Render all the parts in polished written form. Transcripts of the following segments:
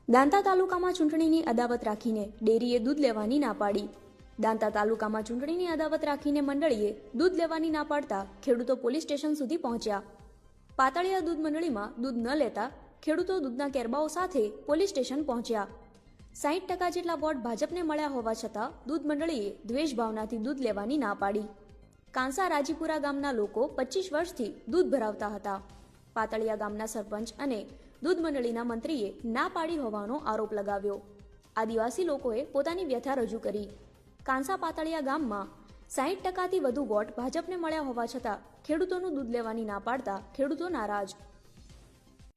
દાંતા તાલુકામાં ચૂંટણીની અદાવત રાખીને ડેરીએ દૂધ લેવાની ના પાડી. દાંતા તાલુકામાં ચૂંટણીની અદાવત રાખીને મંડળીએ દૂધ લેવાની ના પાડતા ખેડૂતો પોલીસ સ્ટેશન સુધી પહોંચ્યા. પાતળિયા દૂધ મંડળીમાં દૂધ ન લેતા ખેડૂતો દૂધના કેરબાઓ સાથે પોલીસ સ્ટેશન પહોંચ્યા. 60% જેટલા વોટ ભાજપને મળ્યા હોવા છતાં દૂધ મંડળીએ દ્વેષ ભાવનાથી દૂધ લેવાની ના પાડી. કાંસા રાજીપુરા ગામના લોકો 25 વર્ષથી દૂધ ભરાવતા હતા. પાતળિયા ગામના સરપંચ અને દૂધ મંડળીના મંત્રીએ ના પાડી હોવાનો આરોપ લગાવ્યો. આદિવાસી લોકોએ પોતાની વ્યથા રજૂ કરી. કાંસા પાતળિયા ગામમાં 60%થી વધુ વોટ ભાજપને મળ્યા હોવા છતાં ખેડૂતોનું દૂધ લેવાની ના પાડતા ખેડૂતો નારાજ.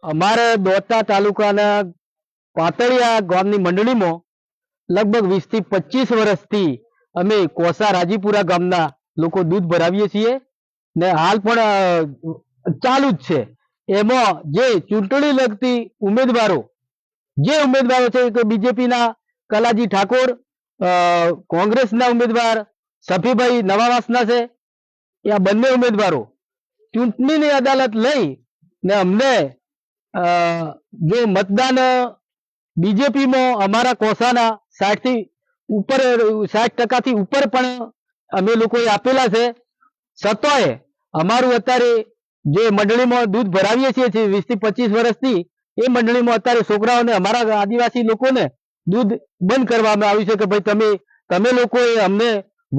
અમારે દોતા તાલુકાના પાતળિયા ગામની મંડળીમાં લગભગ 20 થી 25 વર્ષથી અમે કોસા રાજીપુરા ગામના લોકો દૂધ ભરાવીએ છીએ ને હાલ પણ ચાલુ જ છે. એમાં જે ચૂંટણી લગતી ઉમેદવારો છે કે બીજેપીના કલાજી ઠાકોર, કોંગ્રેસના ઉમેદવાર સફીભાઈ નવાવાસના છે, એ આ બંને ઉમેદવારો ચૂંટણીની અદાલત લઈ ને અમને જો મતદાન બીજેપીમાં અમારા કોસાના 60% ઉપર પણ અમે લોકોએ આપેલા છે. છતાંય અમારું અત્યારે જે મંડળીમાં દૂધ ભરાવીએ છીએ 20 થી 25 વર્ષથી એ મંડળીમાં અત્યારે છોકરાઓને અમારા આદિવાસી લોકોને દૂધ બંધ કરવામાં આવ્યું છે કે ભાઈ તમે લોકોએ અમને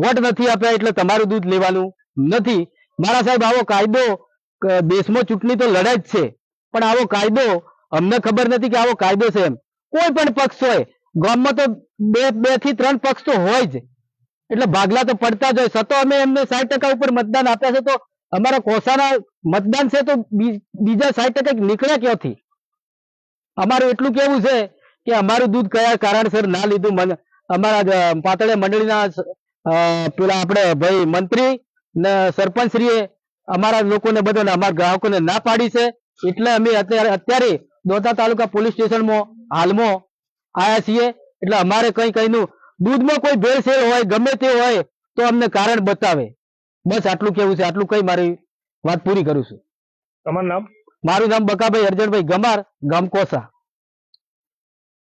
વોટ નથી આપ્યા એટલે તમારું દૂધ લેવાનું નથી. મારા સાહેબ, આવો કાયદો દેશમાં ચૂંટણી તો લડાય જ છે, પણ આવો કાયદો અમને ખબર નથી કે આવો કાયદો છે. એમ કોઈ પણ પક્ષ હોય ગામમાં તો બે થી 3 પક્ષ તો હોય જ, એટલે ભાગલા તો પડતા જ હોય. છતાં અમે એમને 60% ઉપર મતદાન આપ્યા છે, તો અમારા કોસાના મતદાન છે તો બીજા 60% નીકળ્યા ક્યાંથી? અમારું એટલું કેવું છે કે અમારું દૂધ કયા કારણસર ના લીધું. અમારા પાતળિયા મંડળીના પેલા આપણે ભાઈ મંત્રી ને સરપંચશ્રીએ અમારા લોકોને બધાને અમારા ગ્રાહકોને ના પાડી છે. એટલે અમે અત્યારે દોતા તાલુકા પોલીસ સ્ટેશનમાં હાલમાં આવ્યા છીએ. એટલે અમારે કઈનું દૂધમાં કોઈ ભેળસેળ હોય ગમે તે હોય તો અમને કારણ બતાવે. બસ આટલું કેવું છે. આટલું કઈ મારી વાત પૂરી કરું છું. તમારું નામ? મારું નામ બકાભાઈ અરજણભાઈ ગમાર, ગામ કોસા.